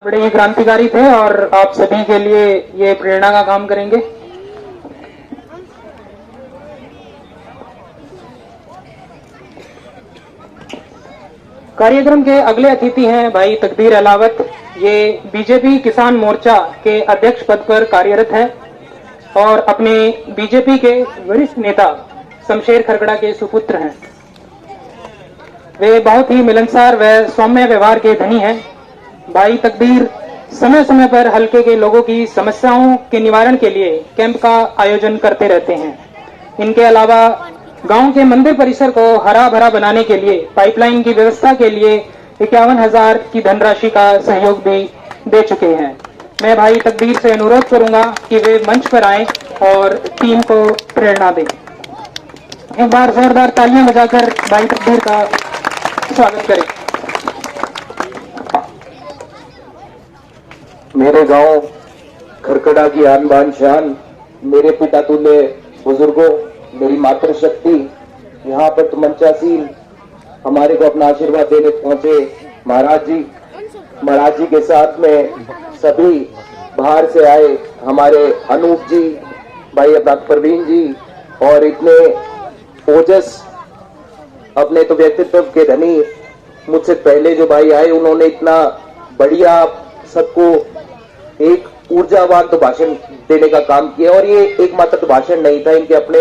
बड़े ही क्रांतिकारी थे और आप सभी के लिए ये प्रेरणा का काम करेंगे। कार्यक्रम के अगले अतिथि हैं भाई तकदीर अलावत। ये बीजेपी किसान मोर्चा के अध्यक्ष पद पर कार्यरत है और अपने बीजेपी के वरिष्ठ नेता शमशेर खरगड़ा के सुपुत्र हैं। वे बहुत ही मिलनसार व सौम्य व्यवहार के धनी हैं। भाई तकदीर समय समय पर हल्के के लोगों की समस्याओं के निवारण के लिए कैंप का आयोजन करते रहते हैं। इनके अलावा गांव के मंदिर परिसर को हरा भरा बनाने के लिए पाइपलाइन की व्यवस्था के लिए 51,000 की धनराशि का सहयोग भी दे चुके हैं। मैं भाई तकदीर से अनुरोध करूंगा कि वे मंच पर आएं और टीम को प्रेरणा दें। एक बार जोरदार तालियां बजाकर भाई तकदीर का स्वागत करें। मेरे गांव खरकड़ा की आन बान शान, मेरे पिता तुल्य बुजुर्गों, मेरी मातृशक्ति, यहाँ पर मंचासीन हमारे को अपना आशीर्वाद देने पहुंचे महाराज जी के साथ में सभी बाहर से आए हमारे अनूप जी, भाई अपना प्रवीण जी और इतने ओजस अपने तो व्यक्तित्व के धनी मुझसे पहले जो भाई आए, उन्होंने इतना बढ़िया सबको एक ऊर्जावान तो भाषण देने का काम किया। और ये एकमात्र तो भाषण नहीं था, इनके अपने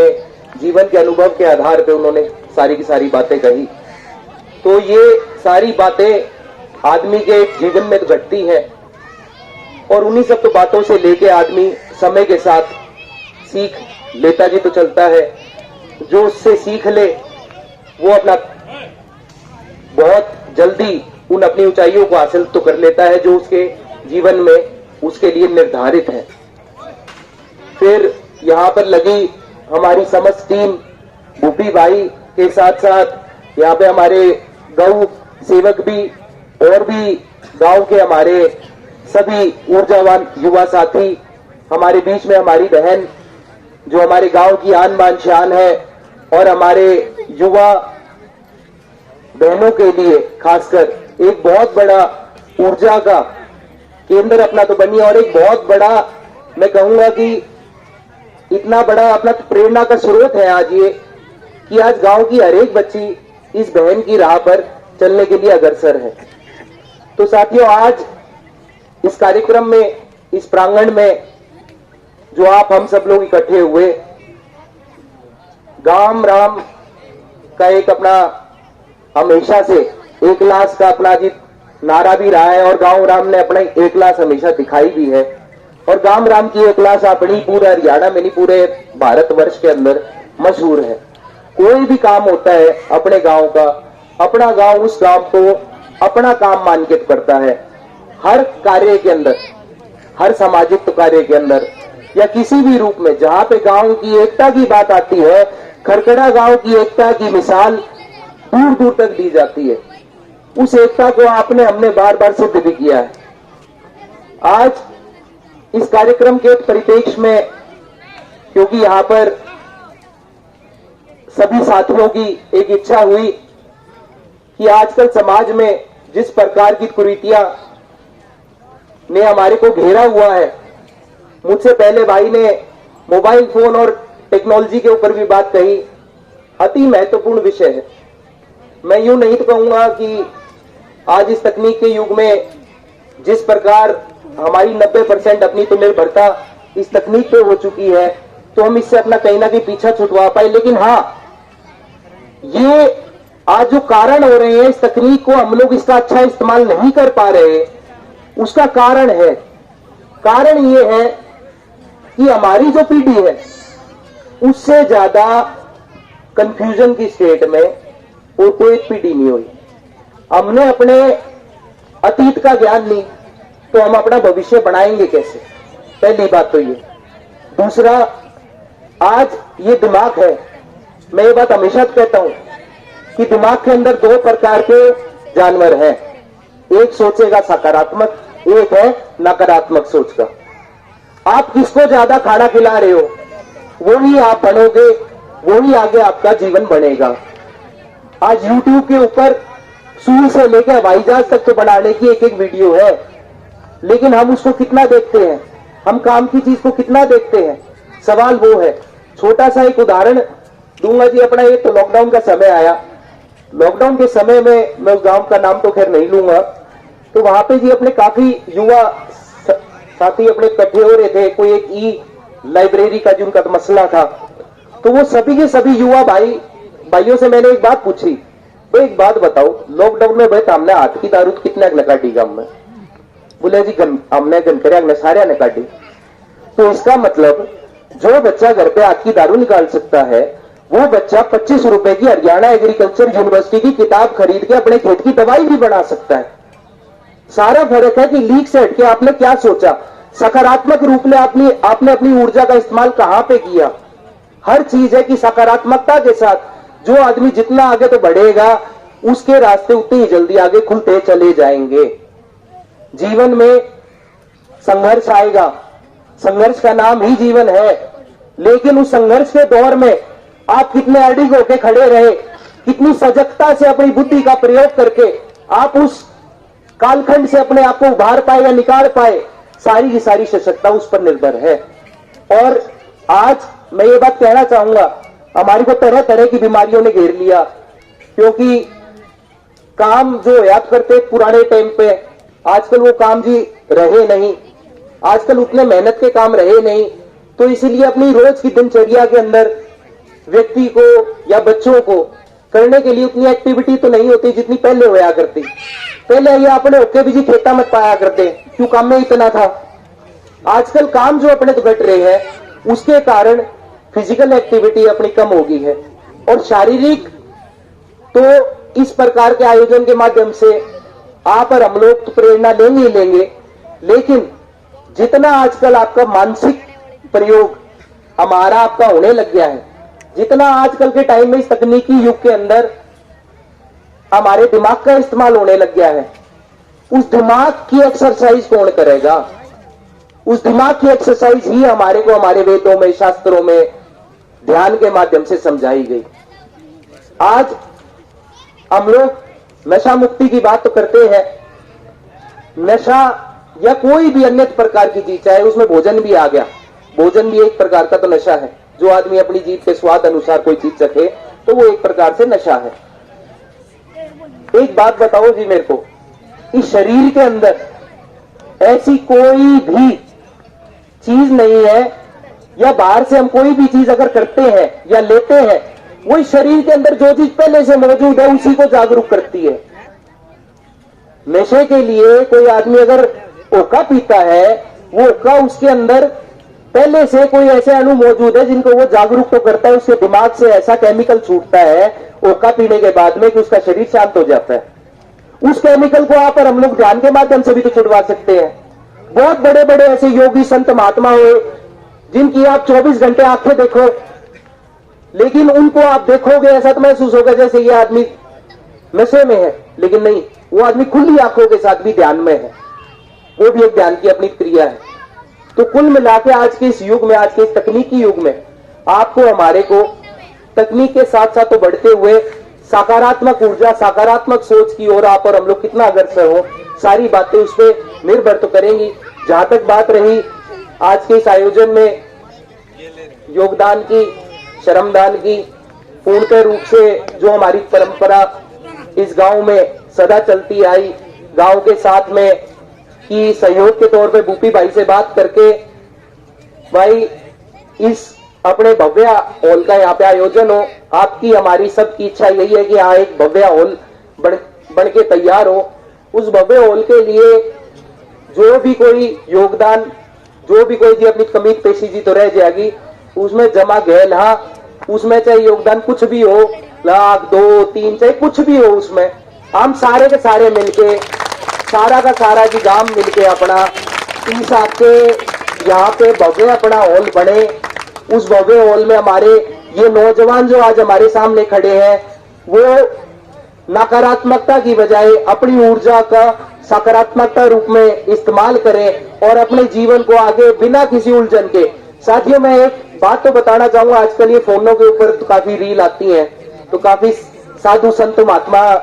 जीवन के अनुभव के आधार पे उन्होंने सारी की सारी बातें कही। तो ये सारी बातें आदमी के जीवन में तो घटती है और उन्हीं सब तो बातों से लेके आदमी समय के साथ सीख लेता जी तो चलता है। जो उससे सीख ले वो अपना बहुत जल्दी उन अपनी ऊंचाइयों को हासिल तो कर लेता है जो उसके जीवन में उसके लिए निर्धारित है। फिर यहाँ पर लगी हमारी समस्त टीम भूपी भाई के साथ साथ यहाँ पे हमारे गौ सेवक भी और भी गांव के हमारे सभी ऊर्जावान युवा साथी, हमारे बीच में हमारी बहन जो हमारे गांव की आन बान शान है और हमारे युवा बहनों के लिए खासकर एक बहुत बड़ा ऊर्जा का केंद्र अपना तो बनी और एक बहुत बड़ा मैं कहूंगा कि इतना बड़ा अपना तो प्रेरणा का स्रोत है आज ये कि आज गांव की हर एक बच्ची इस बहन की राह पर चलने के लिए अग्रसर है। तो साथियों, आज इस कार्यक्रम में, इस प्रांगण में जो आप हम सब लोग इकट्ठे हुए, गांव राम का एक अपना हमेशा से एक लाश का अपना जी नारा भी रहा है और गांव राम ने अपना एक लाश हमेशा दिखाई भी है। और गांव राम की एक लाश अपनी पूरे हरियाणा में नहीं पूरे भारतवर्ष के अंदर मशहूर है। कोई भी काम होता है अपने गांव का, अपना गांव उस गांव को अपना काम मान के करता है। हर कार्य के अंदर, हर सामाजिक कार्य के अंदर या किसी भी रूप में जहां पे गांव की एकता की बात आती है, खरकड़ा गांव की एकता की मिसाल दूर दूर तक दी जाती है। उस एकता को आपने हमने बार बार सिद्ध भी किया है। आज इस कार्यक्रम के परिप्रेक्ष्य में, क्योंकि यहाँ पर सभी साथियों की एक इच्छा हुई कि आजकल समाज में जिस प्रकार की कुरीतियां ने हमारे को घेरा हुआ है, मुझसे पहले भाई ने मोबाइल फोन और टेक्नोलॉजी के ऊपर भी बात कही, अति महत्वपूर्ण विषय है। मैं यूं नहीं तो कहूंगा कि आज इस तकनीक के युग में जिस प्रकार हमारी 90% अपनी तो निर्भरता इस तकनीक पे हो चुकी है, तो हम इससे अपना कहीं ना कहीं पीछा छुटवा पाए। लेकिन हाँ, ये आज जो कारण हो रहे हैं, इस तकनीक को हम लोग इसका अच्छा इस्तेमाल नहीं कर पा रहे, उसका कारण है, कारण ये है कि हमारी जो पीढ़ी है उससे ज्यादा कंफ्यूजन की स्टेट में और कोई पीढ़ी नहीं हुई। हमने अपने अतीत का ज्ञान नहीं तो हम अपना भविष्य बनाएंगे कैसे? पहली बात तो ये। दूसरा, आज ये दिमाग है, मैं ये बात हमेशा कहता हूं कि दिमाग के अंदर दो प्रकार के जानवर हैं, एक सोचेगा सकारात्मक, एक है नकारात्मक सोच का। आप किसको ज्यादा खाना खिला रहे हो वो ही आप बनोगे, वो ही आगे आपका जीवन बनेगा। आज YouTube के ऊपर सुई से लेकर हवाई जहाज तक तो बनाने की एक एक वीडियो है। लेकिन हम उसको कितना देखते हैं, हम काम की चीज को कितना देखते हैं, सवाल वो है। छोटा सा एक उदाहरण दूंगा जी अपना। ये तो लॉकडाउन का समय आया, लॉकडाउन के समय में मैं उस गांव का नाम तो खैर नहीं लूंगा, तो वहां पे जी अपने काफी युवा साथी अपने इकट्ठे हो रहे थे। कोई एक ई लाइब्रेरी का जिनका तो मसला था, तो वो सभी के सभी युवा भाइयों से मैंने एक बात पूछी, तो एक बात बताओ, लॉकडाउन में भाई हमने हाथ की दारू कितने नकाटी गांव में? बोले जी हमने घंटे सारे नकाटी। तो इसका मतलब जो बच्चा घर पे हाथ की दारू निकाल सकता है, वो बच्चा 25 रुपए की हरियाणा एग्रीकल्चर यूनिवर्सिटी की किताब खरीद के अपने खेत की दवाई भी बना सकता है। सारा फर्क है कि लीक से हटके आपने क्या सोचा, सकारात्मक रूप में आपने अपनी ऊर्जा का इस्तेमाल कहां पे किया। हर चीज है कि सकारात्मकता के साथ जो आदमी जितना आगे तो बढ़ेगा, उसके रास्ते उतनी ही जल्दी आगे खुलते चले जाएंगे। जीवन में संघर्ष आएगा, संघर्ष का नाम ही जीवन है, लेकिन उस संघर्ष के दौर में आप कितने अडिग होकर खड़े रहे, कितनी सजगता से अपनी बुद्धि का प्रयोग करके आप उस कालखंड से अपने आप को उभार पाए या निकाल पाए, सारी की सारी सशक्ता उस पर निर्भर है। और आज मैं ये बात कहना चाहूंगा, हमारी को तरह तरह की बीमारियों ने घेर लिया, क्योंकि काम जो याद करते पुराने टाइम पे, आजकल वो काम जी रहे नहीं, आजकल उतने मेहनत के काम रहे नहीं। तो इसीलिए अपनी रोज की दिनचर्या के अंदर व्यक्ति को या बच्चों को करने के लिए उतनी एक्टिविटी तो नहीं होती जितनी पहले होया करती। पहले ये अपने होके भी जी खेता मत पाया करते, क्यों काम में इतना था। आजकल काम जो अपने तो घट रहे हैं, उसके कारण फिजिकल एक्टिविटी अपनी कम हो गई है। और शारीरिक तो इस प्रकार के आयोजन के माध्यम से आप और हम लोग तो प्रेरणा लेंगे ही लेंगे, लेकिन जितना आजकल आपका मानसिक प्रयोग हमारा आपका होने लग गया है, जितना आजकल के टाइम में इस तकनीकी युग के अंदर हमारे दिमाग का इस्तेमाल होने लग गया है, उस दिमाग की एक्सरसाइज कौन करेगा? उस दिमाग की एक्सरसाइज ही हमारे को हमारे वेदों में, शास्त्रों में ध्यान के माध्यम से समझाई गई। आज हम लोग नशा मुक्ति की बात तो करते हैं, नशा या कोई भी अन्य प्रकार की चीज, चाहे उसमें भोजन भी आ गया, भोजन भी एक प्रकार का तो नशा है। जो आदमी अपनी जीभ के स्वाद अनुसार कोई चीज चखे तो वो एक प्रकार से नशा है। एक बात बताओ जी मेरे को, इस शरीर के अंदर ऐसी कोई भी चीज नहीं है, या बाहर से हम कोई भी चीज अगर करते हैं या लेते हैं, वो इस शरीर के अंदर जो चीज पहले से मौजूद है उसी को जागरूक करती है। नशे के लिए कोई आदमी अगर ओका पीता है, वो ओका उसके अंदर पहले से कोई ऐसे अणु मौजूद है जिनको वो जागरूक तो करता है, उसके दिमाग से ऐसा केमिकल छूटता है ओका पीने के बाद में कि उसका शरीर शांत हो जाता है। उस केमिकल को आप और हम लोग ध्यान के माध्यम से भी तो छुड़वा सकते हैं। बहुत बड़े बड़े ऐसे योगी संत महात्मा हुए जिनकी आप 24 घंटे आंखें देखो, लेकिन उनको आप देखोगे ऐसा तो महसूस होगा जैसे ये आदमी नशे में है, लेकिन नहीं, वो आदमी खुली आंखों के साथ भी ध्यान में है। वो भी एक ध्यान की अपनी क्रिया है। तो कुल मिला के आज के इस युग में, आज के इस तकनीकी युग में आपको हमारे को तकनीक के साथ साथ तो बढ़ते हुए सकारात्मक ऊर्जा, सकारात्मक सोच की ओर आप और हम लोग कितना अग्रसर हो, सारी बातें उस पर निर्भर तो करेंगी। जहां तक बात रही आज के इस आयोजन में योगदान की, श्रमदान की, पूर्णतः रूप से जो हमारी परंपरा इस गांव में सदा चलती आई, गांव के साथ में कि सहयोग के तौर पे भूपी भाई से बात करके भाई इस अपने भव्य हॉल का यहाँ पे आयोजन हो। आपकी हमारी सबकी इच्छा यही है कि यहाँ एक भव्य हॉल बन के तैयार हो। उस भव्य हॉल के लिए जो भी कोई योगदान, जो भी कोई जी अपनी कमी पेशी जी तो रह जाएगी, उसमें जमा गैल, हाँ उसमें चाहे योगदान कुछ भी हो, लाख 2 3 चाहे कुछ भी हो, उसमें हम सारे के सारे मिलके, सारा का सारा जी गांव मिलके अपना इस आपके यहाँ पे भव्य अपना हॉल बने। उस भव्य हॉल में हमारे ये नौजवान जो आज हमारे सामने खड़े हैं, वो नकारात्मकता की बजाय अपनी ऊर्जा का सकारात्मकता रूप में इस्तेमाल करें और अपने जीवन को आगे बिना किसी उलझन के। साथियों, मैं एक बात तो बताना चाहूंगा, आजकल ये फोनों के ऊपर तो काफी रील आती हैं, तो काफी साधु संत महात्मा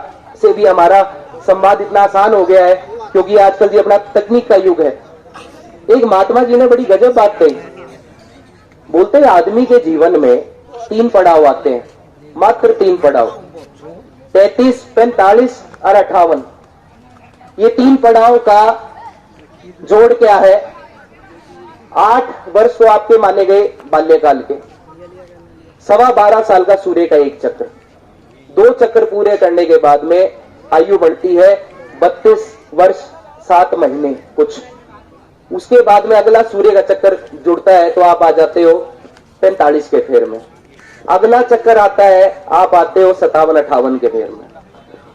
से भी हमारा संवाद इतना आसान हो गया है। क्योंकि आजकल जी अपना तकनीक का युग है। एक महात्मा जी ने बड़ी गजब बात कही, बोलते हैं आदमी के जीवन में 3 पड़ाव आते हैं, मात्र 3 पड़ाव, 33, 45 और 58। ये 3 पड़ाव का जोड़ क्या है? 8 वर्ष तो आपके माने गए बाल्यकाल के, 12.25 साल का सूर्य का एक चक्र, 2 चक्र पूरे करने के बाद में आयु बढ़ती है 32 वर्ष 7 महीने कुछ। उसके बाद में अगला सूर्य का चक्कर जुड़ता है तो आप आ जाते हो 45 के फेर में। अगला चक्कर आता है, आप आते हो 57-58 के फेर में।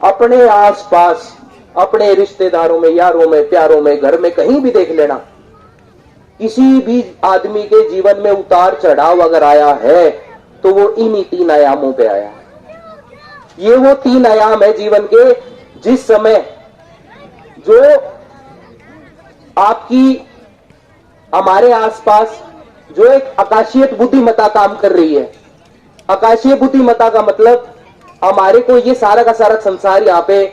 अपने आसपास, अपने रिश्तेदारों में, यारों में, प्यारों में, घर में कहीं भी देख लेना, किसी भी आदमी के जीवन में उतार चढ़ाव अगर आया है तो वो इन्हीं 3 आयामों पे आया है। ये वो 3 आयाम है जीवन के, जिस समय जो आपकी हमारे आसपास जो एक आकाशीय बुद्धिमत्ता काम कर रही है। आकाशीय बुद्धिमत्ता का मतलब हमारे को ये सारा का सारा संसार यहाँ पे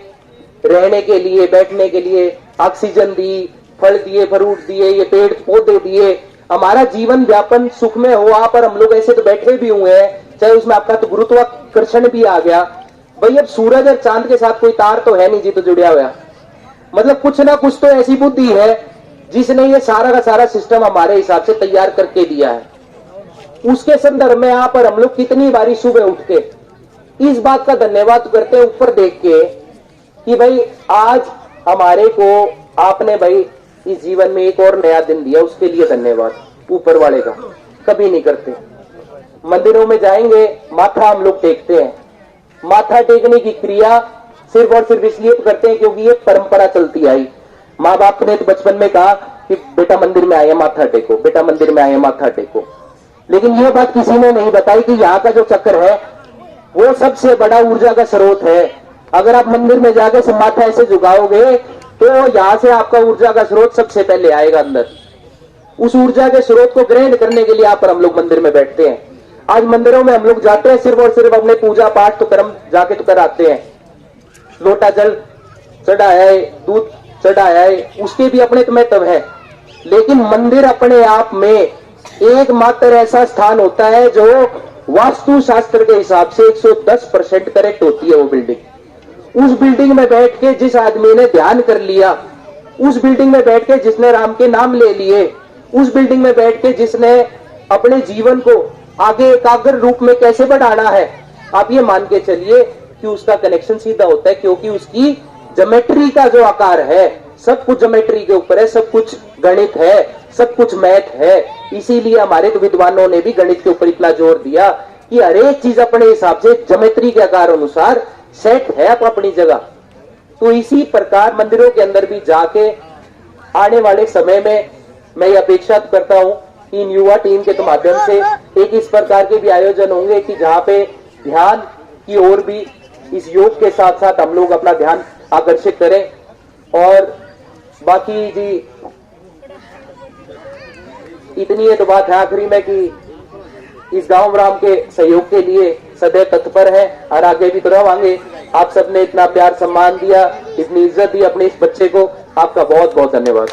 रहने के लिए, बैठने के लिए ऑक्सीजन दी, फल दिए, फ्रूट दिए, ये पेड़ पौधे दिए, हमारा जीवन व्यापन सुख में हुआ। पर हम लोग ऐसे तो बैठे भी हुए हैं, चाहे उसमें आपका तो गुरुत्वाकर्षण भी आ गया। भाई अब सूरज और चांद के साथ कोई तार तो है नहीं जी, तो जुड़िया हुआ। मतलब कुछ ना कुछ तो ऐसी बुद्धि है जिसने ये सारा का सारा सिस्टम हमारे हिसाब से तैयार करके दिया है। उसके संदर्भ में यहाँ पर हम लोग कितनी बारी सुबह उठ के इस बात का धन्यवाद करते हैं ऊपर देख के कि भाई आज हमारे को आपने भाई इस जीवन में एक और नया दिन दिया, उसके लिए धन्यवाद ऊपर वाले का। कभी नहीं करते। मंदिरों में जाएंगे, माथा हम लोग टेकते हैं। माथा टेकने की क्रिया सिर्फ और सिर्फ इसलिए करते हैं क्योंकि ये परंपरा चलती आई। माँ बाप ने तो बचपन में कहा कि बेटा मंदिर में आए माथा टेको, बेटा मंदिर में आए माथा टेको। लेकिन यह बात किसी ने नहीं बताई कि यहाँ का जो चक्र है वो सबसे बड़ा ऊर्जा का स्रोत है। अगर आप मंदिर में जाकर से माथा ऐसे झुकाओगे तो यहाँ से आपका ऊर्जा का स्रोत सबसे पहले आएगा अंदर। उस ऊर्जा के स्रोत को ग्रहण करने के लिए यहाँ पर हम लोग मंदिर में बैठते हैं। आज मंदिरों में हम लोग जाते हैं सिर्फ और सिर्फ अपने पूजा पाठ तो कर्म जाके तो कराते हैं, लोटा जल चढ़ाया है, दूध चढ़ाया है, उसके भी अपने महत्व है। लेकिन मंदिर अपने आप में एकमात्र ऐसा स्थान होता है जो वास्तु शास्त्र के हिसाब से 110% करेक्ट होती है। वो बिल्डिंग, उस बिल्डिंग में बैठ के जिस आदमी ने ध्यान कर लिया, उस बिल्डिंग में बैठ के जिसने राम के नाम ले लिए, उस बिल्डिंग में बैठ के जिसने अपने जीवन को आगे एकाग्र रूप में कैसे बढ़ाना है, आप ये मान के चलिए कि उसका कनेक्शन सीधा होता है। क्योंकि उसकी ज्योमेट्री का जो आकार है, सब कुछ ज्योमेट्री के ऊपर है, सब कुछ गणित है, सब कुछ मैथ है। इसीलिए हमारे तो विद्वानों ने भी गणित के ऊपर इतना जोर दिया कि हर एक चीज अपने हिसाब से ज्योमेट्री के आकार अनुसार सेट है अपनी जगह। तो इसी प्रकार मंदिरों के अंदर भी जाके आने वाले समय में मैं ये अपेक्षा करता हूं कि इन युवा टीम के माध्यम से एक इस प्रकार के भी आयोजन होंगे कि जहां पे ध्यान की ओर भी इस योग के साथ साथ हम लोग अपना ध्यान आकर्षित करें। और बाकी जी इतनी है तो बात है आखिरी में कि इस गांव राम के सहयोग के लिए सदैव तत्पर है और आगे भी तो रहेंगे। आप सबने इतना प्यार सम्मान दिया, इतनी इज्जत दी अपने इस बच्चे को, आपका बहुत बहुत धन्यवाद।